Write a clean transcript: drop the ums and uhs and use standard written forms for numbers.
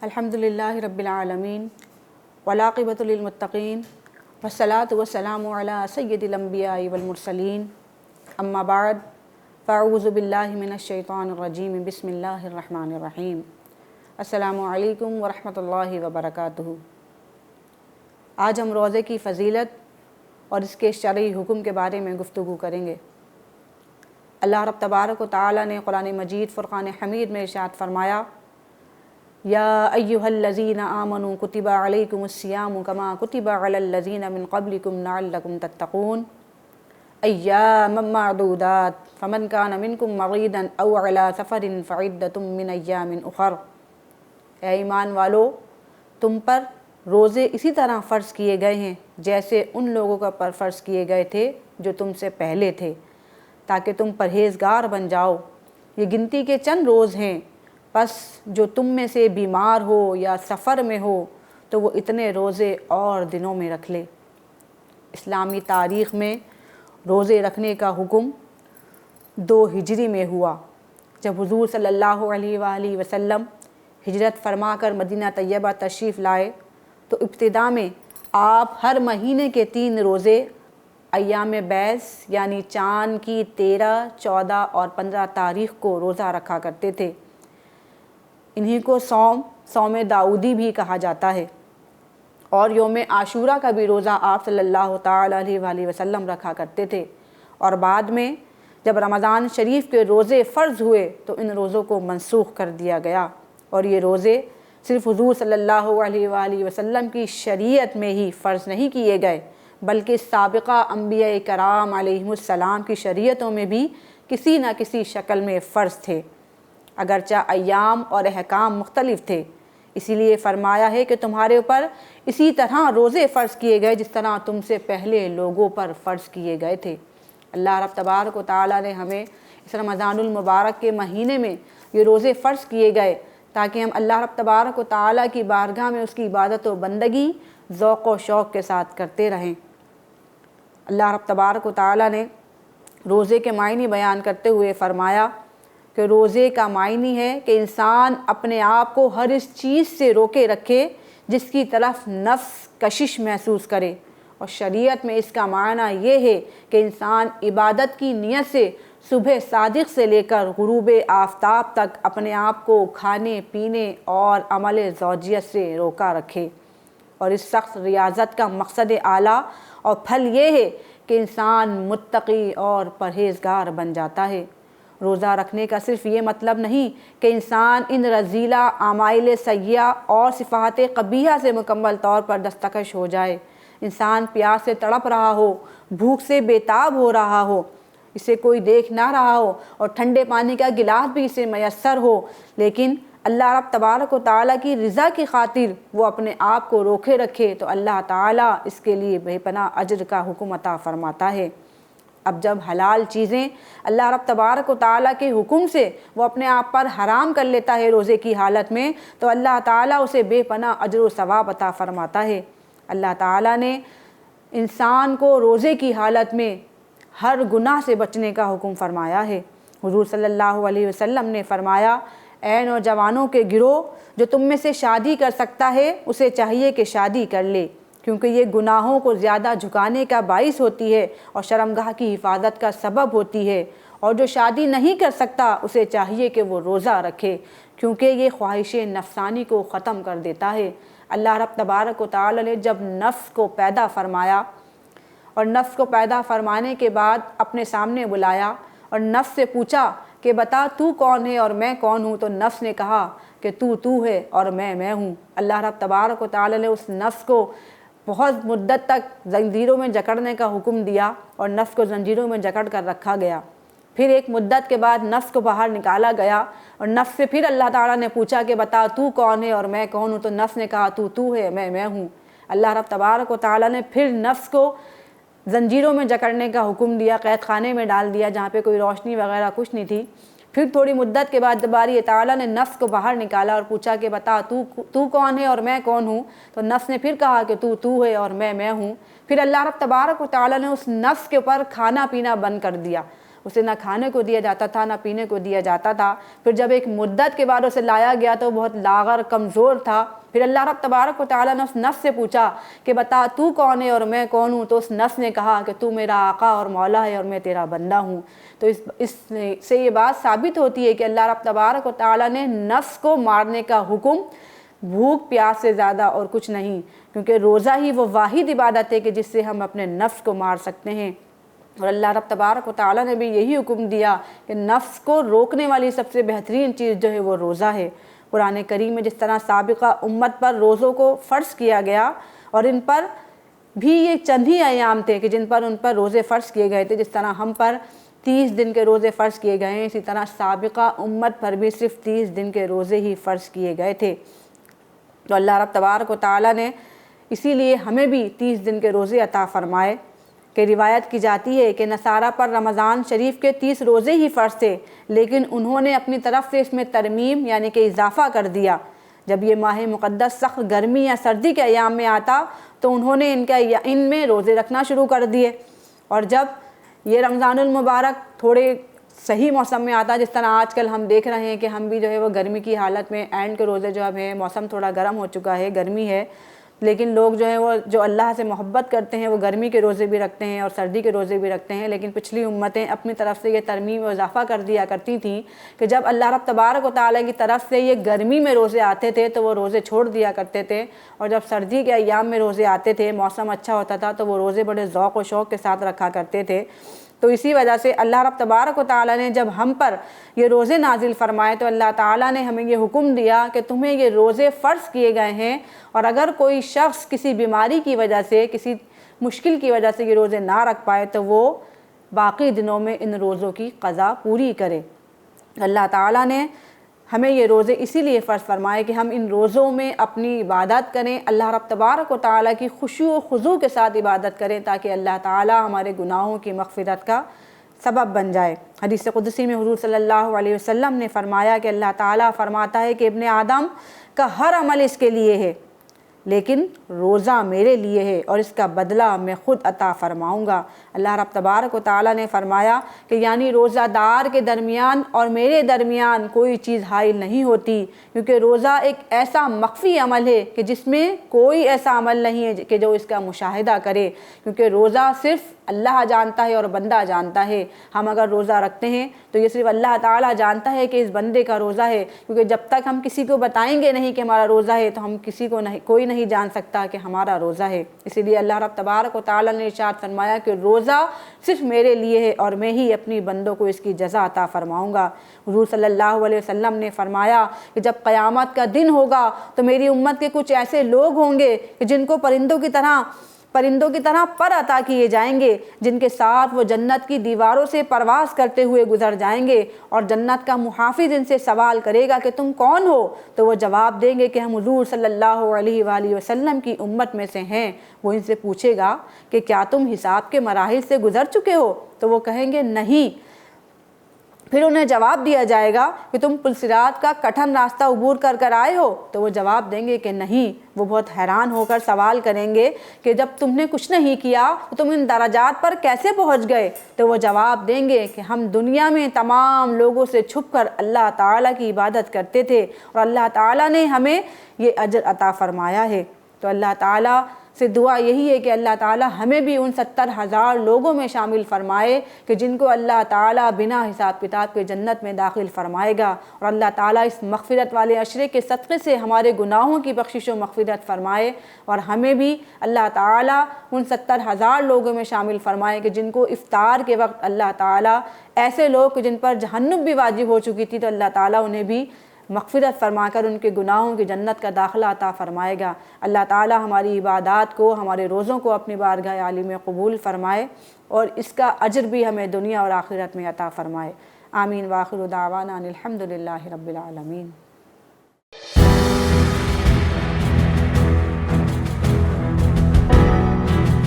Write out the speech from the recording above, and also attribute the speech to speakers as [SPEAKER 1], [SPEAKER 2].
[SPEAKER 1] الحمدللہ رب العالمین والعاقبۃ للمتقین والصلاۃ والسلام علی سید الانبیاء والمرسلین اما بعد فاعوذ باللہ من الشیطان الرجیم بسم اللہ الرحمن الرحیم السلام علیکم ورحمۃ اللہ وبرکاتہ۔ آج ہم روزے کی فضیلت اور اس کے شرعی حکم کے بارے میں گفتگو کریں گے۔ اللہ رب تبارک و تعالی نے قرآن مجید فرقان حمید میں ارشاد فرمایا، یا ایھا الذین آمنوا کتب علیکم الصیام کما کتب علی الذین من قبلکم لعلکم تتقون ایاما معدودات فمن کان منکم مریضا او علی سفر فعدۃ من ایام اخر۔ اے ایمان والو، تم پر روزے اسی طرح فرض کیے گئے ہیں جیسے ان لوگوں پر فرض کیے گئے تھے جو تم سے پہلے تھے، تاکہ تم پرہیزگار بن جاؤ۔ یہ گنتی کے چند روز ہیں، پس جو تم میں سے بیمار ہو یا سفر میں ہو تو وہ اتنے روزے اور دنوں میں رکھ لے۔ اسلامی تاریخ میں روزے رکھنے کا حکم 2 ہجری میں ہوا، جب حضور صلی اللہ علیہ وآلہ وسلم ہجرت فرما کر مدینہ طیبہ تشریف لائے تو ابتدا میں آپ ہر مہینے کے 3 روزے ایام بیض یعنی چاند کی 13، 14 اور 15 تاریخ کو روزہ رکھا کرتے تھے۔ انہی کو صوم داؤدی بھی کہا جاتا ہے، اور یوم عاشورہ کا بھی روزہ آپ صلی اللہ تعالیٰ علیہ وآلہ وسلم رکھا کرتے تھے، اور بعد میں جب رمضان شریف کے روزے فرض ہوئے تو ان روزوں کو منسوخ کر دیا گیا، اور یہ روزے صرف حضور صلی اللہ علیہ وآلہ وسلم کی شریعت میں ہی فرض نہیں کیے گئے بلکہ سابقہ انبیاء کرام علیہم السلام کی شریعتوں میں بھی کسی نہ کسی شکل میں فرض تھے، اگرچہ ایام اور احکام مختلف تھے۔ اسی لیے فرمایا ہے کہ تمہارے اوپر اسی طرح روزے فرض کیے گئے جس طرح تم سے پہلے لوگوں پر فرض کیے گئے تھے۔ اللہ رب تبارک و تعالیٰ نے ہمیں اس رمضان المبارک کے مہینے میں یہ روزے فرض کیے گئے تاکہ ہم اللہ رب تبارک و تعالیٰ کی بارگاہ میں اس کی عبادت و بندگی ذوق و شوق کے ساتھ کرتے رہیں۔ اللہ رب تبارک و تعالیٰ نے روزے کے معنی بیان کرتے ہوئے فرمایا کہ روزے کا معنی ہے کہ انسان اپنے آپ کو ہر اس چیز سے روکے رکھے جس کی طرف نفس کشش محسوس کرے، اور شریعت میں اس کا معنی یہ ہے کہ انسان عبادت کی نیت سے صبح صادق سے لے کر غروب آفتاب تک اپنے آپ کو کھانے پینے اور عمل زوجیت سے روکا رکھے، اور اس سخت ریاضت کا مقصد اعلیٰ اور پھل یہ ہے کہ انسان متقی اور پرہیزگار بن جاتا ہے۔ روزہ رکھنے کا صرف یہ مطلب نہیں کہ انسان ان رذیلہ اعمال سیئہ اور صفات قبیحہ سے مکمل طور پر دستکش ہو جائے۔ انسان پیاس سے تڑپ رہا ہو، بھوک سے بیتاب ہو رہا ہو، اسے کوئی دیکھ نہ رہا ہو اور ٹھنڈے پانی کا گلاس بھی اسے میسر ہو، لیکن اللہ رب تبارک و تعالیٰ کی رضا کی خاطر وہ اپنے آپ کو روکے رکھے تو اللہ تعالیٰ اس کے لیے بے پناہ اجر کا حکم عطا فرماتا ہے۔ اب جب حلال چیزیں اللہ رب تبارک و تعالیٰ کے حکم سے وہ اپنے آپ پر حرام کر لیتا ہے روزے کی حالت میں، تو اللہ تعالیٰ اسے بے پناہ اجر و ثواب عطا فرماتا ہے۔ اللہ تعالیٰ نے انسان کو روزے کی حالت میں ہر گناہ سے بچنے کا حکم فرمایا ہے۔ حضور صلی اللہ علیہ وسلم نے فرمایا، اے نوجوانوں کے گروہ، جو تم میں سے شادی کر سکتا ہے اسے چاہیے کہ شادی کر لے، کیونکہ یہ گناہوں کو زیادہ جھکانے کا باعث ہوتی ہے اور شرمگاہ کی حفاظت کا سبب ہوتی ہے، اور جو شادی نہیں کر سکتا اسے چاہیے کہ وہ روزہ رکھے، کیونکہ یہ خواہش نفسانی کو ختم کر دیتا ہے۔ اللہ رب تبارک و تعالی نے جب نفس کو پیدا فرمایا اور نفس کو پیدا فرمانے کے بعد اپنے سامنے بلایا اور نفس سے پوچھا کہ بتا تو کون ہے اور میں کون ہوں، تو نفس نے کہا کہ تو ہے اور میں ہوں۔ اللہ رب تبارک و تعالی نے اس نفس کو بہت مدت تک زنجیروں میں جکڑنے کا حکم دیا اور نفس کو زنجیروں میں جکڑ کر رکھا گیا۔ پھر ایک مدت کے بعد نفس کو باہر نکالا گیا اور نفس سے پھر اللہ تعالیٰ نے پوچھا کہ بتا تو کون ہے اور میں کون ہوں، تو نفس نے کہا تو ہے میں ہوں۔ اللہ رب تبارک و تعالیٰ نے پھر نفس کو زنجیروں میں جکڑنے کا حکم دیا، قید خانے میں ڈال دیا جہاں پہ کوئی روشنی وغیرہ کچھ نہیں تھی۔ پھر تھوڑی مدت کے بعد باری تعالیٰ نے نفس کو باہر نکالا اور پوچھا کہ بتا تو کون ہے اور میں کون ہوں، تو نفس نے پھر کہا کہ تو ہے اور میں ہوں۔ پھر اللہ رب تبارک و تعالیٰ نے اس نفس کے اوپر کھانا پینا بند کر دیا، اسے نہ کھانے کو دیا جاتا تھا نہ پینے کو دیا جاتا تھا۔ پھر جب ایک مدت کے بعد اسے لایا گیا تو بہت لاغر کمزور تھا۔ پھر اللہ رب تبارک و تعالیٰ نے اس نفس سے پوچھا کہ بتا تو کون ہے اور میں کون ہوں؟ تو اس نفس نے کہا کہ تو میرا آقا اور مولا ہے اور میں تیرا بندہ ہوں۔ تو اس سے یہ بات ثابت ہوتی ہے کہ اللہ رب تبارک و تعالیٰ نے نفس کو مارنے کا حکم بھوک پیاس سے زیادہ اور کچھ نہیں، کیونکہ روزہ ہی وہ واحد عبادت ہے کہ جس سے ہم اپنے نفس کو مار سکتے ہیں۔ اور اللہ رب تبارک و تعالیٰ نے بھی یہی حکم دیا کہ نفس کو روکنے والی سب سے بہترین چیز جو ہے وہ روزہ ہے۔ قرآن کریم میں جس طرح سابقہ امت پر روزوں کو فرض کیا گیا اور ان پر بھی یہ چند ہی ایام تھے کہ جن پر ان پر روزے فرض کیے گئے تھے، جس طرح ہم پر 30 دن کے روزے فرض کیے گئے ہیں، اسی طرح سابقہ امت پر بھی صرف 30 دن کے روزے ہی فرض کیے گئے تھے۔ تو اللہ رب تبارک و تعالیٰ نے اسی لیے ہمیں بھی 30 دن کے روزے عطا فرمائے کہ روایت کی جاتی ہے کہ نصارہ پر رمضان شریف کے 30 روزے ہی فرض تھے، لیکن انہوں نے اپنی طرف سے اس میں ترمیم یعنی کہ اضافہ کر دیا۔ جب یہ ماہ مقدس سخت گرمی یا سردی کے ایام میں آتا تو انہوں نے ان میں روزے رکھنا شروع کر دیے، اور جب یہ رمضان المبارک تھوڑے صحیح موسم میں آتا، جس طرح آج کل ہم دیکھ رہے ہیں کہ ہم بھی جو ہے وہ گرمی کی حالت میں اینڈ کے روزے جو اب ہیں، موسم تھوڑا گرم ہو چکا ہے، گرمی ہے، لیکن لوگ جو ہیں وہ جو اللہ سے محبت کرتے ہیں وہ گرمی کے روزے بھی رکھتے ہیں اور سردی کے روزے بھی رکھتے ہیں۔ لیکن پچھلی امتیں اپنی طرف سے یہ ترمیم و اضافہ کر دیا کرتی تھیں کہ جب اللہ رب تبارک و تعالیٰ کی طرف سے یہ گرمی میں روزے آتے تھے تو وہ روزے چھوڑ دیا کرتے تھے، اور جب سردی کے ایام میں روزے آتے تھے، موسم اچھا ہوتا تھا تو وہ روزے بڑے ذوق و شوق کے ساتھ رکھا کرتے تھے۔ تو اسی وجہ سے اللہ رب تبارک و تعالیٰ نے جب ہم پر یہ روزے نازل فرمائے تو اللہ تعالیٰ نے ہمیں یہ حکم دیا کہ تمہیں یہ روزے فرض کیے گئے ہیں، اور اگر کوئی شخص کسی بیماری کی وجہ سے، کسی مشکل کی وجہ سے یہ روزے نہ رکھ پائے تو وہ باقی دنوں میں ان روزوں کی قضا پوری کرے۔ اللہ تعالیٰ نے ہمیں یہ روزے اسی لیے فرض فرمائے کہ ہم ان روزوں میں اپنی عبادت کریں، اللہ رب تبارک و تعالیٰ کی خشوع و خضوع کے ساتھ عبادت کریں تاکہ اللہ تعالیٰ ہمارے گناہوں کی مغفرت کا سبب بن جائے۔ حدیث قدسی میں حضور صلی اللہ علیہ وسلم نے فرمایا کہ اللہ تعالیٰ فرماتا ہے کہ ابن آدم کا ہر عمل اس کے لیے ہے، لیکن روزہ میرے لیے ہے اور اس کا بدلہ میں خود عطا فرماؤں گا۔ اللہ رب تبارک و تعالیٰ نے فرمایا کہ یعنی روزہ دار کے درمیان اور میرے درمیان کوئی چیز حائل نہیں ہوتی، کیونکہ روزہ ایک ایسا مخفی عمل ہے کہ جس میں کوئی ایسا عمل نہیں ہے کہ جو اس کا مشاہدہ کرے، کیونکہ روزہ صرف اللہ جانتا ہے اور بندہ جانتا ہے۔ ہم اگر روزہ رکھتے ہیں تو یہ صرف اللہ تعالیٰ جانتا ہے کہ اس بندے کا روزہ ہے، کیونکہ جب تک ہم کسی کو بتائیں گے نہیں کہ ہمارا روزہ ہے تو ہم کسی کو کوئی نہیں جان سکتا کہ ہمارا روزہ ہے۔ اسی لیے اللہ رب تبارک و تعالیٰ نے ارشاد فرمایا کہ روزہ صرف میرے لیے ہے اور میں ہی اپنی بندوں کو اس کی جزا عطا فرماؤں گا۔ حضور صلی اللہ علیہ وسلم نے فرمایا کہ جب قیامت کا دن ہوگا تو میری امت کے کچھ ایسے لوگ ہوں گے کہ جن کو پرندوں کی طرح پر عطا کیے جائیں گے، جن کے ساتھ وہ جنت کی دیواروں سے پرواز کرتے ہوئے گزر جائیں گے، اور جنت کا محافظ ان سے سوال کرے گا کہ تم کون ہو؟ تو وہ جواب دیں گے کہ ہم حضور صلی اللہ علیہ وآلہ وسلم کی امت میں سے ہیں۔ وہ ان سے پوچھے گا کہ کیا تم حساب کے مراحل سے گزر چکے ہو؟ تو وہ کہیں گے نہیں۔ پھر انہیں جواب دیا جائے گا کہ تم پلصراط کا کٹھن راستہ عبور کر کر آئے ہو؟ تو وہ جواب دیں گے کہ نہیں۔ وہ بہت حیران ہو کر سوال کریں گے کہ جب تم نے کچھ نہیں کیا تو تم ان درجات پر کیسے پہنچ گئے؟ تو وہ جواب دیں گے کہ ہم دنیا میں تمام لوگوں سے چھپ کر اللہ تعالیٰ کی عبادت کرتے تھے اور اللہ تعالیٰ نے ہمیں یہ اجر عطا فرمایا ہے۔ تو اللہ تعالیٰ سے دعا یہی ہے کہ اللہ تعالیٰ ہمیں بھی ان 70,000 لوگوں میں شامل فرمائے کہ جن کو اللہ تعالیٰ بنا حساب کتاب کے جنت میں داخل فرمائے گا، اور اللہ تعالیٰ اس مغفرت والے عشرے کے صدقے سے ہمارے گناہوں کی بخشش و مغفرت فرمائے، اور ہمیں بھی اللہ تعالیٰ ان 70,000 لوگوں میں شامل فرمائے کہ جن کو افطار کے وقت اللہ تعالیٰ ایسے لوگ جن پر جہنم بھی واجب ہو چکی تھی تو اللہ تعالیٰ انہیں بھی مغفرت فرما کر ان کے گناہوں کی جنت کا داخلہ عطا فرمائے گا۔ اللہ تعالیٰ ہماری عبادات کو، ہمارے روزوں کو اپنی بارگاہ عالی میں قبول فرمائے اور اس کا اجر بھی ہمیں دنیا اور آخرت میں عطا فرمائے۔ آمین۔ وآخر دعوانا ان الحمد للہ رب العالمین۔